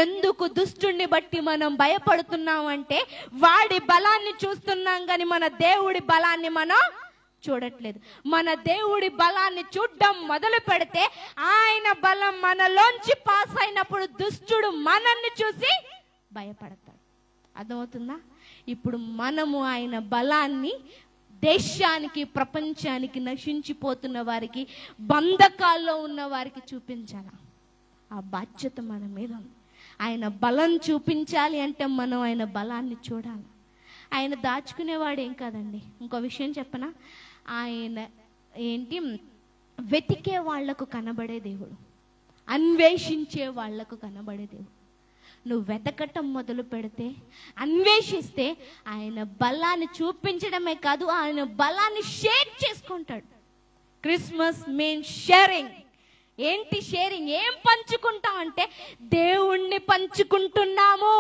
ఎందుకు దుష్టుణ్ణి బట్టి మనం భయపడుతున్నాం అంటే వాడి బలాన్ని చూస్తున్నాం కానీ మన దేవుడి బలాన్ని మనం చూడట్లేదు. మన దేవుడి బలాన్ని చూడడం మొదలు పెడితే, ఆయన బలం మనలోంచి పాస్ అయినప్పుడు దుష్టుడు మనల్ని చూసి భయపడతాడు. అర్థమవుతుందా? ఇప్పుడు మనము ఆయన బలాన్ని దేశానికి, ప్రపంచానికి, నశించిపోతున్న వారికి, బంధకాల్లో ఉన్న వారికి చూపించాలి. ఆ బాధ్యత మన మీద ఉంది. ఆయన బలం చూపించాలి అంటే మనం ఆయన బలాన్ని చూడాలి. ఆయన దాచుకునేవాడు ఏం కాదండి. ఇంకో విషయం చెప్పనా? ఆయన ఏంటి, వెతికే వాళ్లకు కనబడే దేవుడు, అన్వేషించే వాళ్లకు కనబడే దేవుడు. నువ్వు వెతకటం మొదలు పెడితే, అన్వేషిస్తే, ఆయన బలాన్ని చూపించడమే కాదు, ఆయన బలాన్ని షేర్ చేసుకుంటాడు. Christmas means sharing. ఏంటి షేరింగ్? ఏం పంచుకుంటాం అంటే దేవుణ్ణి పంచుకుంటున్నాము.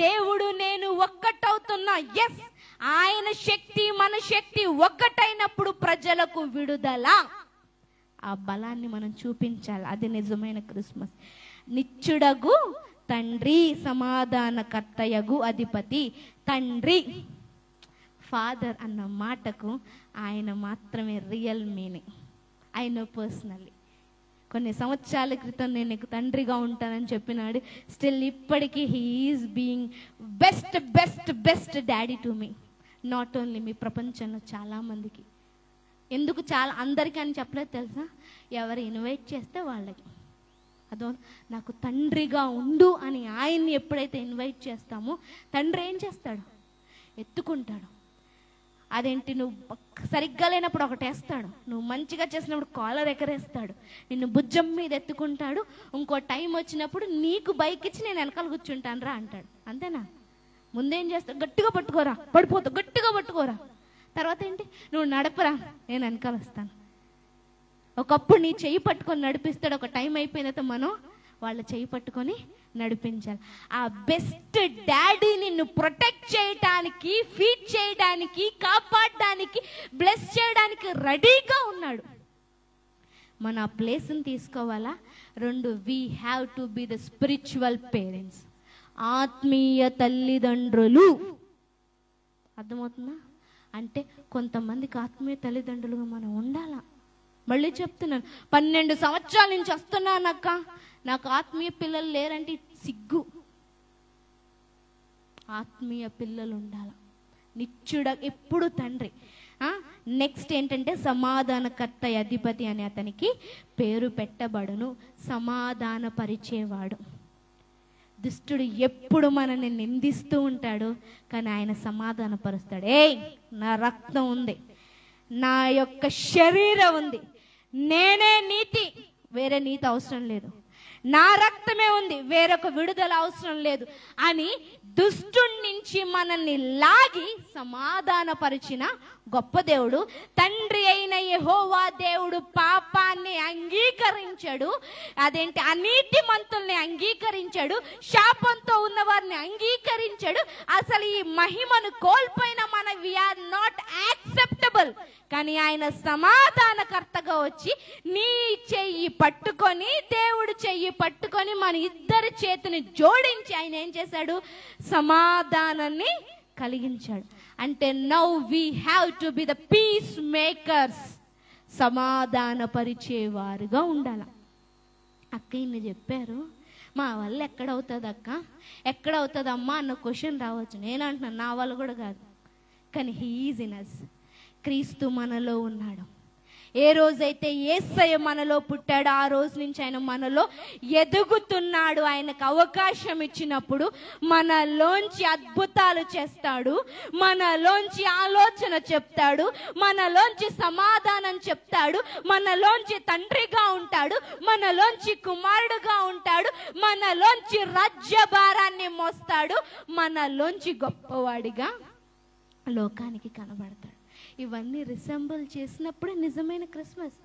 దేవుడు నేను ఒక్కటవుతున్నా. ఎస్, ఆయన శక్తి మన శక్తి ఒక్కటైనప్పుడు ప్రజలకు విడుదల. ఆ బలాన్ని మనం చూపించాలి. అది నిజమైన క్రిస్మస్. నిత్యుడగు తండ్రి, సమాధానకర్తయగు అధిపతి. తండ్రి, ఫాదర్ అన్న మాటకు ఆయన మాత్రమే real meaning. I know personally. కొన్ని సంవత్సరాల క్రితం నేను నీకు తండ్రిగా ఉంటానని చెప్పినాడు. స్టిల్ ఇప్పటికీ he is being best best best daddy to me. Not only me ప్రపంచంలో చాలామందికి. ఎందుకు అందరికీ అని చెప్పలేదు తెలుసా? ఎవరు ఇన్వైట్ చేస్తే వాళ్ళకి. అదో నాకు తండ్రిగా ఉండు అని ఆయన్ని ఎప్పుడైతే ఇన్వైట్ చేస్తామో తండ్రి ఏం చేస్తాడు? ఎత్తుకుంటాడు. అదేంటి, నువ్వు సరిగ్గా లేనప్పుడు ఒకటి వేస్తాడు, నువ్వు మంచిగా చేసినప్పుడు కాలర్ ఎగరేస్తాడు, నిన్ను భుజం మీద ఎత్తుకుంటాడు. ఇంకో టైం వచ్చినప్పుడు నీకు బైక్ ఇచ్చి నేను వెనకాల కూర్చుంటాను రా అంటాడు. అంతేనా? ముందేం చేస్తాడు? గట్టిగా పట్టుకోరా, పడిపోతావు, గట్టిగా పట్టుకోరా. తర్వాత ఏంటి? నువ్వు నడపరా, నేను వెనకాల వస్తాను. ఒకప్పుడు నీ చెయ్యి పట్టుకొని నడిపిస్తాడు. ఒక టైం అయిపోయిన తర్వాత మనం వాళ్ళ చెయ్యి పట్టుకొని నడిపించాలి. ఆ బెస్ట్ డాడీ నిన్ను ప్రొటెక్ట్ చేయడానికి, ఫీడ్ చేయడానికి, కాపాడడానికి, బ్లెస్ చేయడానికి రెడీగా ఉన్నాడు. మన ఆ ప్లేస్ని తీసుకోవాలా? 2, we have to be the spiritual parents. ఆత్మీయ తల్లిదండ్రులు. అర్థమవుతుందా? అంటే కొంతమందికి ఆత్మీయ తల్లిదండ్రులుగా మనం ఉండాలా. మళ్ళీ చెప్తున్నాను, 12 సంవత్సరాల నుంచి వస్తున్నానక్క, నాకు ఆత్మీయ పిల్లలు లేరంటే సిగ్గు. ఆత్మీయ పిల్లలు ఉండాల. నిత్యుడ ఎప్పుడు తండ్రి. నెక్స్ట్ ఏంటంటే సమాధానకర్త అధిపతి అని అతనికి పేరు పెట్టబడును. సమాధాన పరిచేవాడు. దుష్టుడు ఎప్పుడు మనల్ని నిందిస్తూ ఉంటాడు, కానీ ఆయన సమాధాన పరుస్తాడు. ఏయ్, నా రక్తం ఉంది, నా యొక్క శరీరం ఉంది, నేనే నీతి, వేరే నీతి అవసరం లేదు, నా రక్తమే ఉంది, వేరొక విడుదల అవసరం లేదు అని దుష్టుడి నుంచి మనల్ని లాగి సమాధానపరిచిన గొప్ప దేవుడు. తండ్రి అయిన యెహోవా దేవుడు పాపాన్ని అంగీకరించాడు. అదేంటి, అనీతిమంతుల్ని అంగీకరించాడు, శాపంతో ఉన్న వారిని అంగీకరించాడు. అసలు ఈ మహిమను కోల్పోయిన మన వీఆర్ నాట్ యాక్సెప్టబుల్. కానీ ఆయన సమాధానకర్తగా వచ్చి నీ చెయ్యి పట్టుకొని, దేవుడు చెయ్యి పట్టుకొని, మన ఇద్దరి చేతిని జోడించి ఆయన ఏం చేశాడు? సమాధానాన్ని కలిగించాడు. అంటే now we have to be the peace makers. సమాధాన పరిచేవారుగా ఉండాల. అక్క ఇన్ని చెప్పారు, మా వల్ల ఎక్కడవుతుంది అక్క, ఎక్కడవుతుందమ్మా అన్న క్వశ్చన్ రావచ్చు. నేను అంటున్నాను, నా వల్ల కూడా కాదు. కానీ హీ ఈజ్ ఇన్ us. క్రీస్తు మనలో ఉన్నాడు. ఏ రోజైతే యేసయ్య మనలో పుట్టాడో ఆ రోజు నుంచి ఆయన మనలో ఎదుగుతున్నాడు. ఆయనకు అవకాశం ఇచ్చినప్పుడు మనలోంచి అద్భుతాలు చేస్తాడు, మనలోంచి ఆలోచన చెప్తాడు, మనలోంచి సమాధానం చెప్తాడు, మనలోంచి తండ్రిగా ఉంటాడు, మనలోంచి కుమారుడుగా ఉంటాడు, మనలోంచి రాజ్యభారాన్ని మోస్తాడు, మనలోంచి గొప్పవాడిగా లోకానికి కనబడతాడు. ఇవన్నీ రిసెంబుల్ చేసినప్పుడే నిజమైన క్రిస్మస్.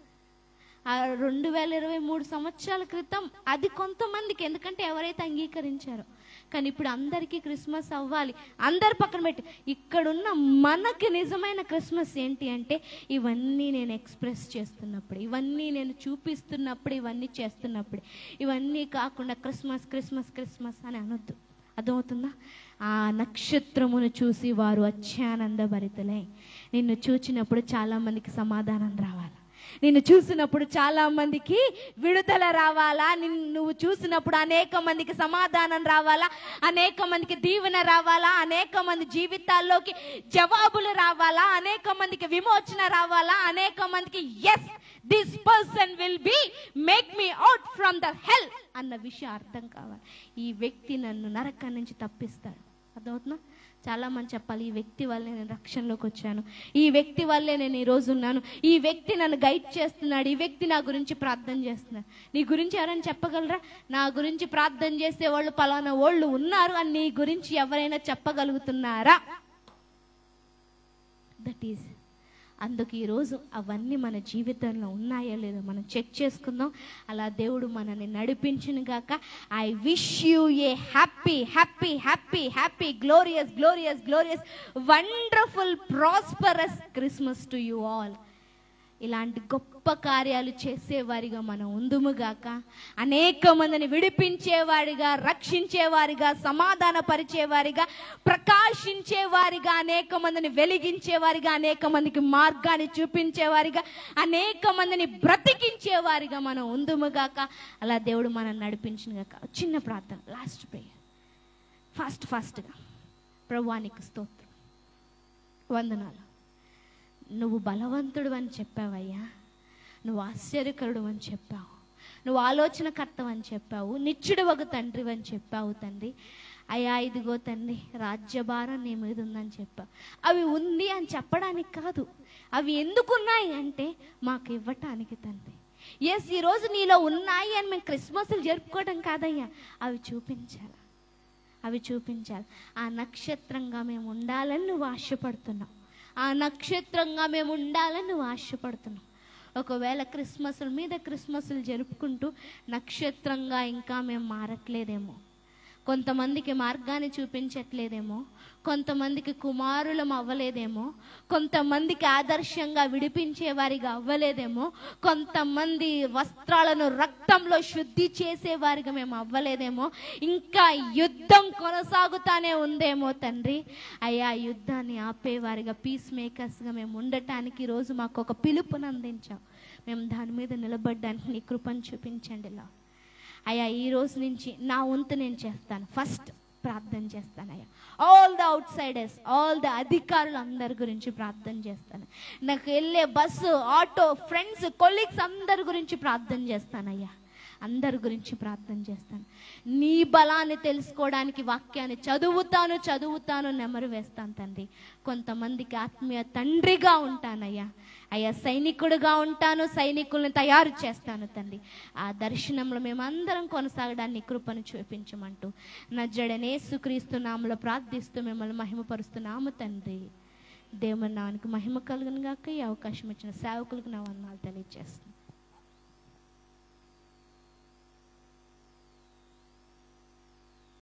2023 సంవత్సరాల క్రితం అది కొంతమందికి, ఎందుకంటే ఎవరైతే అంగీకరించారో. కానీ ఇప్పుడు అందరికీ క్రిస్మస్ అవ్వాలి. అందరు పక్కన పెట్టి ఇక్కడున్న మనకి నిజమైన క్రిస్మస్ ఏంటి అంటే, ఇవన్నీ నేను ఎక్స్ప్రెస్ చేస్తున్నప్పుడు, ఇవన్నీ నేను చూపిస్తున్నప్పుడు, ఇవన్నీ చేస్తున్నప్పుడు. ఇవన్నీ కాకుండా క్రిస్మస్ క్రిస్మస్ క్రిస్మస్ అని అనొద్దు. అర్థమవుతుందా? ఆ నక్షత్రమును చూసి వారు అత్యానంద భరితులై. నిన్ను చూచినప్పుడు చాలా మందికి సమాధానం రావాలా, నిన్ను చూసినప్పుడు చాలా మందికి విడుదల రావాలా, నువ్వు చూసినప్పుడు అనేక మందికి సమాధానం రావాలా, అనేక మందికి దీవెన రావాలా, అనేక మంది జీవితాల్లోకి జవాబులు రావాలా, అనేక మందికి విమోచన రావాలా, అనేక మందికి yes this person will be make me out from the hell అన్న విషయం అర్థం కావాలి. ఈ వ్యక్తి నన్ను నరకం నుంచి తప్పిస్తాడు. అర్థమవుతుందా? చాలా మంది చెప్పాలి, ఈ వ్యక్తి వల్లే నేను రక్షణలోకి వచ్చాను, ఈ వ్యక్తి వల్లే నేను ఈరోజు ఉన్నాను, ఈ వ్యక్తి నన్ను గైడ్ చేస్తున్నాడు, ఈ వ్యక్తి నా గురించి ప్రార్థన చేస్తున్నాడు. నీ గురించి ఎవరైనా చెప్పగలరా? నా గురించి ప్రార్థన చేసే వాళ్ళు పలానా వాళ్ళు ఉన్నారు అని నీ గురించి ఎవరైనా చెప్పగలుగుతున్నారా? That is. అందుకు ఈరోజు అవన్నీ మన జీవితంలో ఉన్నాయో లేదో మనం చెక్ చేసుకుందాం. అలా దేవుడు మనల్ని నడిపించును గాక. I wish you A happy happy happy happy glorious glorious glorious wonderful prosperous Christmas to you all. ఇలాంటి గొప్ప కార్యాలు చేసేవారిగా మనం ఉందుముగాక. అనేక మందిని విడిపించేవారిగా, రక్షించేవారిగా, సమాధానపరిచేవారిగా, ప్రకాశించేవారిగా, అనేక మందిని వెలిగించేవారిగా, అనేక మందికి మార్గాన్ని చూపించేవారిగా, అనేక మందిని బ్రతికించేవారిగా మనం ఉందుముగాక. అలా దేవుడు మనం నడిపించునుగాక. చిన్న ప్రార్థన, లాస్ట్ ప్రేయర్, ఫాస్ట్గా. ప్రభువానికి స్తోత్రం, వందనాలు. నువ్వు బలవంతుడు అని చెప్పావయ్యా, నువ్వు ఆశ్చర్యకరుడు అని చెప్పావు, నువ్వు ఆలోచనకర్తవు అని చెప్పావు, నిత్యుడు ఒక తండ్రి అని చెప్పావు తండ్రి. అయ్యా ఇదిగో తండ్రి, రాజ్యభారం నీ మీద ఉందని చెప్పావు. అవి ఉంది అని చెప్పడానికి కాదు, అవి ఎందుకున్నాయి అంటే మాకు ఇవ్వటానికి తండ్రి. ఎస్, ఈరోజు నీలో ఉన్నాయి అని మేము క్రిస్మస్లు జరుపుకోవడం కాదయ్యా, అవి చూపించాలి. ఆ నక్షత్రంగా మేము ఉండాలని నువ్వు ఆశపడుతున్నావు, ఆ నక్షత్రంగా మేము ఉండాలని నువ్వు ఆశపడుతున్నావు. ఒకవేళ క్రిస్మస్ల మీద క్రిస్మస్లు జరుపుకుంటూ నక్షత్రంగా ఇంకా మేము మారట్లేదేమో, కొంతమందికి మార్గాన్ని చూపించట్లేదేమో, కొంతమందికి కుమారులం అవ్వలేదేమో, కొంతమందికి ఆదర్శంగా విడిపించేవారిగా అవ్వలేదేమో, కొంతమంది వస్త్రాలను రక్తంలో శుద్ధి చేసేవారిగా మేము అవ్వలేదేమో, ఇంకా యుద్ధం కొనసాగుతానే ఉందేమో తండ్రి. అయ్యా యుద్ధాన్ని ఆపేవారిగా, పీస్ మేకర్స్గా మేము ఉండటానికి ఈరోజు మాకు ఒక పిలుపుని అందించావు. మేము దాని మీద నిలబడడానికి నీ కృపను చూపించండి. ఇలా అయ్యా ఈ రోజు నుంచి నా వంతు నేను చేస్తాను. ఫస్ట్ ప్రార్థన చేస్తాను అయ్యా, all the outsiders, all the అధికారులు అందరి గురించి ప్రార్థన చేస్తాను. నాకు వెళ్ళే బస్సు, ఆటో, ఫ్రెండ్స్, కొలీగ్స్ అందరి గురించి ప్రార్థన చేస్తానయ్యా, అందరి గురించి ప్రార్థన చేస్తాను. నీ బలాన్ని తెలుసుకోవడానికి వాక్యాన్ని చదువుతాను, నెమరు వేస్తాను తండ్రి. కొంతమందికి ఆత్మీయ తండ్రిగా ఉంటానయ్యా, అయ్యా సైనికుడిగా ఉంటాను, సైనికుల్ని తయారు చేస్తాను తండ్రి. ఆ దర్శనంలో మేమందరం కొనసాగడాన్ని కృపను చూపించమంటూ నజరేయుడైన యేసుక్రీస్తు నామములో ప్రార్థిస్తూ మిమ్మల్ని మహిమపరుస్తున్నాము తండ్రి. దేవుని నామమునకు మహిమ కలుగును గాక. ఈ అవకాశం ఇచ్చిన సేవకులకు నా వందనాలు తెలియజేస్తున్నాను.